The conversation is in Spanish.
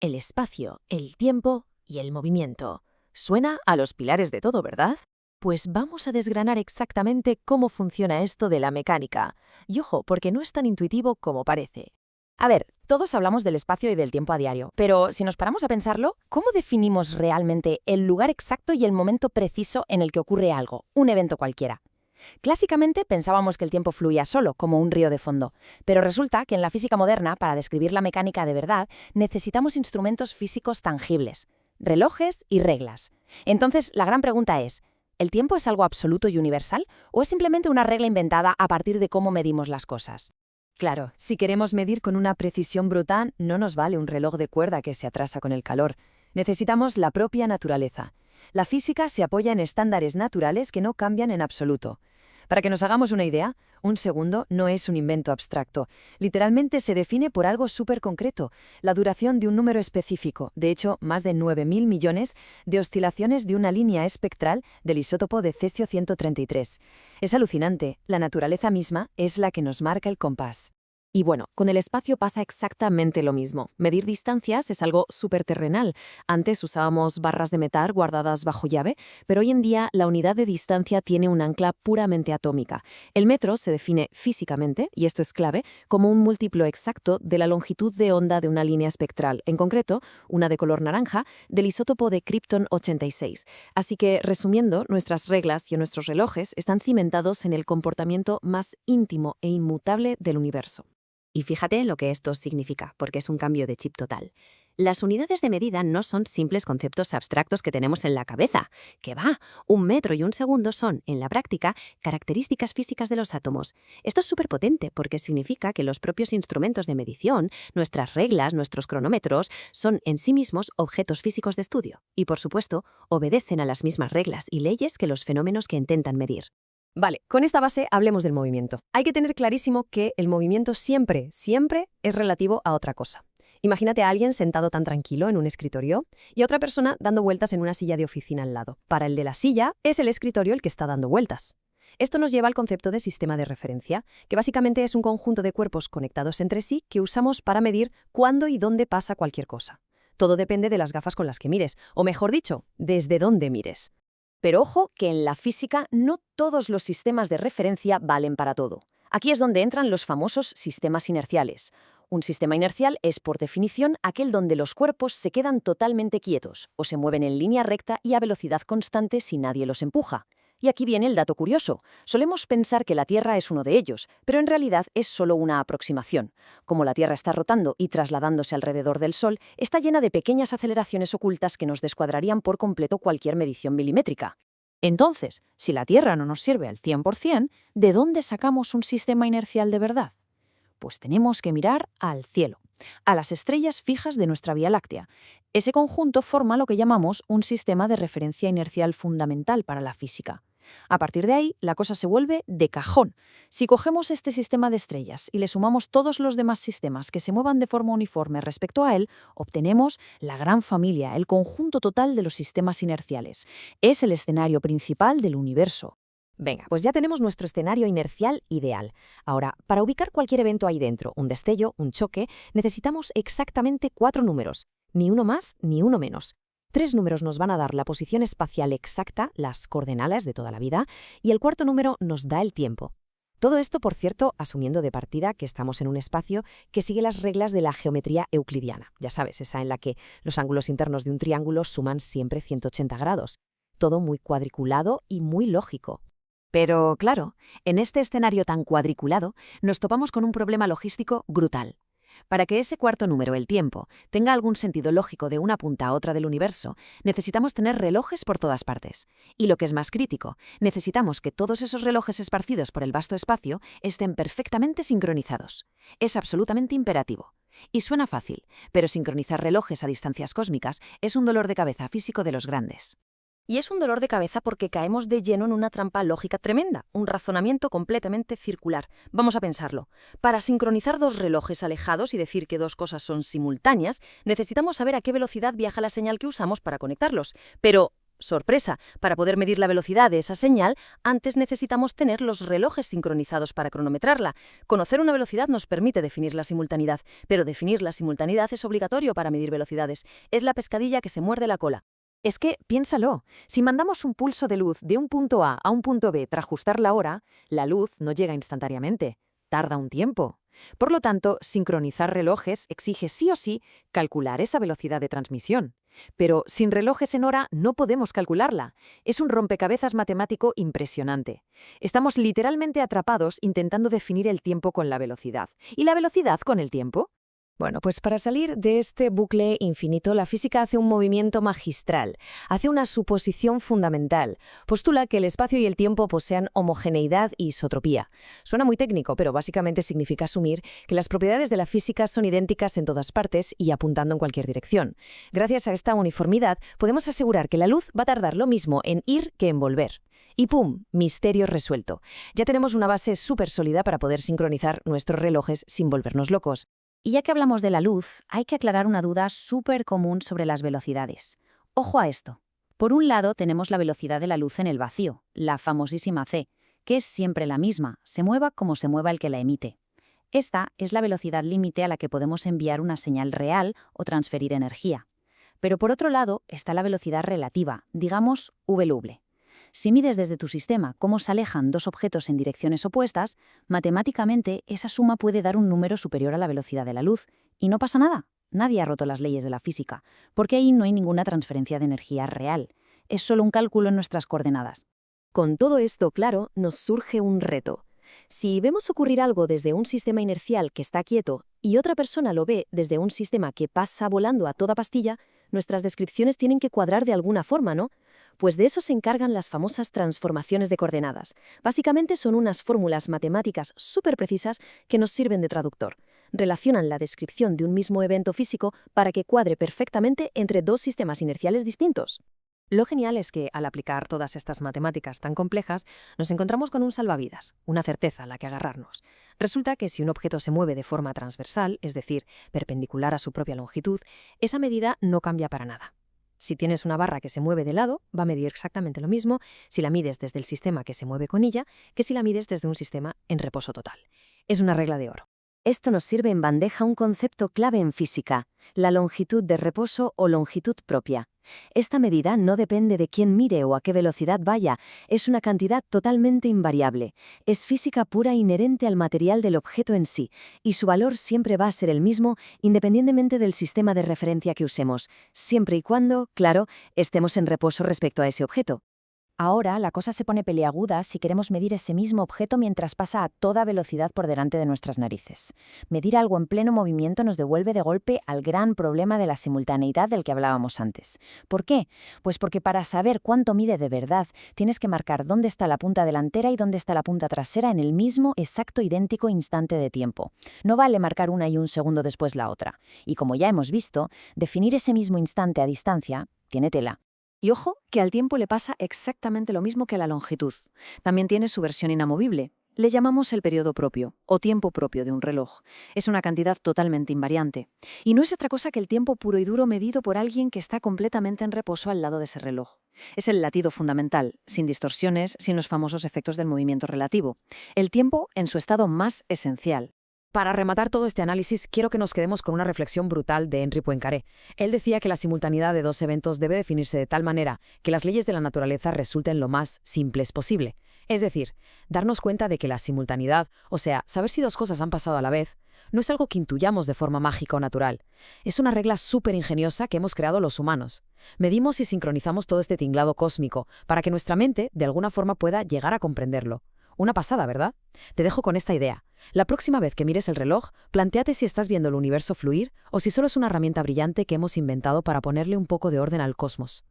el espacio, el tiempo y el movimiento. Suena a los pilares de todo, ¿verdad? Pues vamos a desgranar exactamente cómo funciona esto de la mecánica. Y ojo, porque no es tan intuitivo como parece. A ver, todos hablamos del espacio y del tiempo a diario, pero si nos paramos a pensarlo, ¿cómo definimos realmente el lugar exacto y el momento preciso en el que ocurre algo, un evento cualquiera? Clásicamente pensábamos que el tiempo fluía solo, como un río de fondo, pero resulta que en la física moderna, para describir la mecánica de verdad, necesitamos instrumentos físicos tangibles, relojes y reglas. Entonces, la gran pregunta es, ¿el tiempo es algo absoluto y universal o es simplemente una regla inventada a partir de cómo medimos las cosas? Claro, si queremos medir con una precisión brutal, no nos vale un reloj de cuerda que se atrasa con el calor. Necesitamos la propia naturaleza. La física se apoya en estándares naturales que no cambian en absoluto. Para que nos hagamos una idea, un segundo no es un invento abstracto. Literalmente se define por algo súper concreto, la duración de un número específico, de hecho, más de 9.000 millones de oscilaciones de una línea espectral del isótopo de cesio-133. Es alucinante, la naturaleza misma es la que nos marca el compás. Y bueno, con el espacio pasa exactamente lo mismo. Medir distancias es algo súper terrenal. Antes usábamos barras de metal guardadas bajo llave, pero hoy en día la unidad de distancia tiene un ancla puramente atómica. El metro se define físicamente, y esto es clave, como un múltiplo exacto de la longitud de onda de una línea espectral, en concreto, una de color naranja, del isótopo de Krypton 86. Así que, resumiendo, nuestras reglas y nuestros relojes están cimentados en el comportamiento más íntimo e inmutable del universo. Y fíjate lo que esto significa, porque es un cambio de chip total. Las unidades de medida no son simples conceptos abstractos que tenemos en la cabeza. Que va, un metro y un segundo son, en la práctica, características físicas de los átomos. Esto es súper potente porque significa que los propios instrumentos de medición, nuestras reglas, nuestros cronómetros, son en sí mismos objetos físicos de estudio. Y, por supuesto, obedecen a las mismas reglas y leyes que los fenómenos que intentan medir. Vale, con esta base hablemos del movimiento. Hay que tener clarísimo que el movimiento siempre es relativo a otra cosa. Imagínate a alguien sentado tan tranquilo en un escritorio y a otra persona dando vueltas en una silla de oficina al lado. Para el de la silla, es el escritorio el que está dando vueltas. Esto nos lleva al concepto de sistema de referencia, que básicamente es un conjunto de cuerpos conectados entre sí que usamos para medir cuándo y dónde pasa cualquier cosa. Todo depende de las gafas con las que mires, o mejor dicho, desde dónde mires. Pero ojo que en la física no todos los sistemas de referencia valen para todo. Aquí es donde entran los famosos sistemas inerciales. Un sistema inercial es, por definición, aquel donde los cuerpos se quedan totalmente quietos o se mueven en línea recta y a velocidad constante si nadie los empuja. Y aquí viene el dato curioso. Solemos pensar que la Tierra es uno de ellos, pero en realidad es solo una aproximación. Como la Tierra está rotando y trasladándose alrededor del Sol, está llena de pequeñas aceleraciones ocultas que nos descuadrarían por completo cualquier medición milimétrica. Entonces, si la Tierra no nos sirve al 100%, ¿de dónde sacamos un sistema inercial de verdad? Pues tenemos que mirar al cielo, a las estrellas fijas de nuestra Vía Láctea. Ese conjunto forma lo que llamamos un sistema de referencia inercial fundamental para la física. A partir de ahí, la cosa se vuelve de cajón. Si cogemos este sistema de estrellas y le sumamos todos los demás sistemas que se muevan de forma uniforme respecto a él, obtenemos la gran familia, el conjunto total de los sistemas inerciales. Es el escenario principal del universo. Venga, pues ya tenemos nuestro escenario inercial ideal. Ahora, para ubicar cualquier evento ahí dentro, un destello, un choque, necesitamos exactamente 4 números. Ni uno más ni uno menos. 3 números nos van a dar la posición espacial exacta, las coordenadas de toda la vida, y el cuarto número nos da el tiempo. Todo esto, por cierto, asumiendo de partida que estamos en un espacio que sigue las reglas de la geometría euclidiana. Ya sabes, esa en la que los ángulos internos de un triángulo suman siempre 180 grados. Todo muy cuadriculado y muy lógico. Pero, claro, en este escenario tan cuadriculado, nos topamos con un problema logístico brutal. Para que ese cuarto número, el tiempo, tenga algún sentido lógico de una punta a otra del universo, necesitamos tener relojes por todas partes. Y lo que es más crítico, necesitamos que todos esos relojes esparcidos por el vasto espacio estén perfectamente sincronizados. Es absolutamente imperativo. Y suena fácil, pero sincronizar relojes a distancias cósmicas es un dolor de cabeza físico de los grandes. Y es un dolor de cabeza porque caemos de lleno en una trampa lógica tremenda, un razonamiento completamente circular. Vamos a pensarlo. Para sincronizar dos relojes alejados y decir que dos cosas son simultáneas, necesitamos saber a qué velocidad viaja la señal que usamos para conectarlos. Pero, sorpresa, para poder medir la velocidad de esa señal, antes necesitamos tener los relojes sincronizados para cronometrarla. Conocer una velocidad nos permite definir la simultaneidad, pero definir la simultaneidad es obligatorio para medir velocidades. Es la pescadilla que se muerde la cola. Es que, piénsalo, si mandamos un pulso de luz de un punto A un punto B tras ajustar la hora, la luz no llega instantáneamente, tarda un tiempo. Por lo tanto, sincronizar relojes exige sí o sí calcular esa velocidad de transmisión. Pero sin relojes en hora no podemos calcularla. Es un rompecabezas matemático impresionante. Estamos literalmente atrapados intentando definir el tiempo con la velocidad. ¿Y la velocidad con el tiempo? Bueno, pues para salir de este bucle infinito, la física hace un movimiento magistral, hace una suposición fundamental. Postula que el espacio y el tiempo posean homogeneidad y isotropía. Suena muy técnico, pero básicamente significa asumir que las propiedades de la física son idénticas en todas partes y apuntando en cualquier dirección. Gracias a esta uniformidad, podemos asegurar que la luz va a tardar lo mismo en ir que en volver. Y ¡pum! Misterio resuelto. Ya tenemos una base súper sólida para poder sincronizar nuestros relojes sin volvernos locos. Y ya que hablamos de la luz, hay que aclarar una duda súper común sobre las velocidades. Ojo a esto. Por un lado tenemos la velocidad de la luz en el vacío, la famosísima c, que es siempre la misma, se mueva como se mueva el que la emite. Esta es la velocidad límite a la que podemos enviar una señal real o transferir energía. Pero por otro lado está la velocidad relativa, digamos VLV. Si mides desde tu sistema cómo se alejan dos objetos en direcciones opuestas, matemáticamente esa suma puede dar un número superior a la velocidad de la luz. Y no pasa nada. Nadie ha roto las leyes de la física, porque ahí no hay ninguna transferencia de energía real. Es solo un cálculo en nuestras coordenadas. Con todo esto claro, nos surge un reto. Si vemos ocurrir algo desde un sistema inercial que está quieto y otra persona lo ve desde un sistema que pasa volando a toda pastilla, nuestras descripciones tienen que cuadrar de alguna forma, ¿no? Pues de eso se encargan las famosas transformaciones de coordenadas. Básicamente son unas fórmulas matemáticas súper precisas que nos sirven de traductor. Relacionan la descripción de un mismo evento físico para que cuadre perfectamente entre dos sistemas inerciales distintos. Lo genial es que, al aplicar todas estas matemáticas tan complejas, nos encontramos con un salvavidas, una certeza a la que agarrarnos. Resulta que si un objeto se mueve de forma transversal, es decir, perpendicular a su propia longitud, esa medida no cambia para nada. Si tienes una barra que se mueve de lado, va a medir exactamente lo mismo si la mides desde el sistema que se mueve con ella que si la mides desde un sistema en reposo total. Es una regla de oro. Esto nos sirve en bandeja un concepto clave en física, la longitud de reposo o longitud propia. Esta medida no depende de quién mire o a qué velocidad vaya, es una cantidad totalmente invariable. Es física pura inherente al material del objeto en sí, y su valor siempre va a ser el mismo independientemente del sistema de referencia que usemos, siempre y cuando, claro, estemos en reposo respecto a ese objeto. Ahora la cosa se pone peliaguda si queremos medir ese mismo objeto mientras pasa a toda velocidad por delante de nuestras narices. Medir algo en pleno movimiento nos devuelve de golpe al gran problema de la simultaneidad del que hablábamos antes. ¿Por qué? Pues porque para saber cuánto mide de verdad, tienes que marcar dónde está la punta delantera y dónde está la punta trasera en el mismo exacto idéntico instante de tiempo. No vale marcar una y un segundo después la otra. Y como ya hemos visto, definir ese mismo instante a distancia tiene tela. Y ojo, que al tiempo le pasa exactamente lo mismo que a la longitud. También tiene su versión inamovible. Le llamamos el periodo propio, o tiempo propio de un reloj. Es una cantidad totalmente invariante. Y no es otra cosa que el tiempo puro y duro medido por alguien que está completamente en reposo al lado de ese reloj. Es el latido fundamental, sin distorsiones, sin los famosos efectos del movimiento relativo. El tiempo en su estado más esencial. Para rematar todo este análisis, quiero que nos quedemos con una reflexión brutal de Henri Poincaré. Él decía que la simultaneidad de dos eventos debe definirse de tal manera que las leyes de la naturaleza resulten lo más simples posible. Es decir, darnos cuenta de que la simultaneidad, o sea, saber si dos cosas han pasado a la vez, no es algo que intuyamos de forma mágica o natural. Es una regla súper ingeniosa que hemos creado los humanos. Medimos y sincronizamos todo este tinglado cósmico para que nuestra mente, de alguna forma, pueda llegar a comprenderlo. Una pasada, ¿verdad? Te dejo con esta idea. La próxima vez que mires el reloj, plantéate si estás viendo el universo fluir o si solo es una herramienta brillante que hemos inventado para ponerle un poco de orden al cosmos.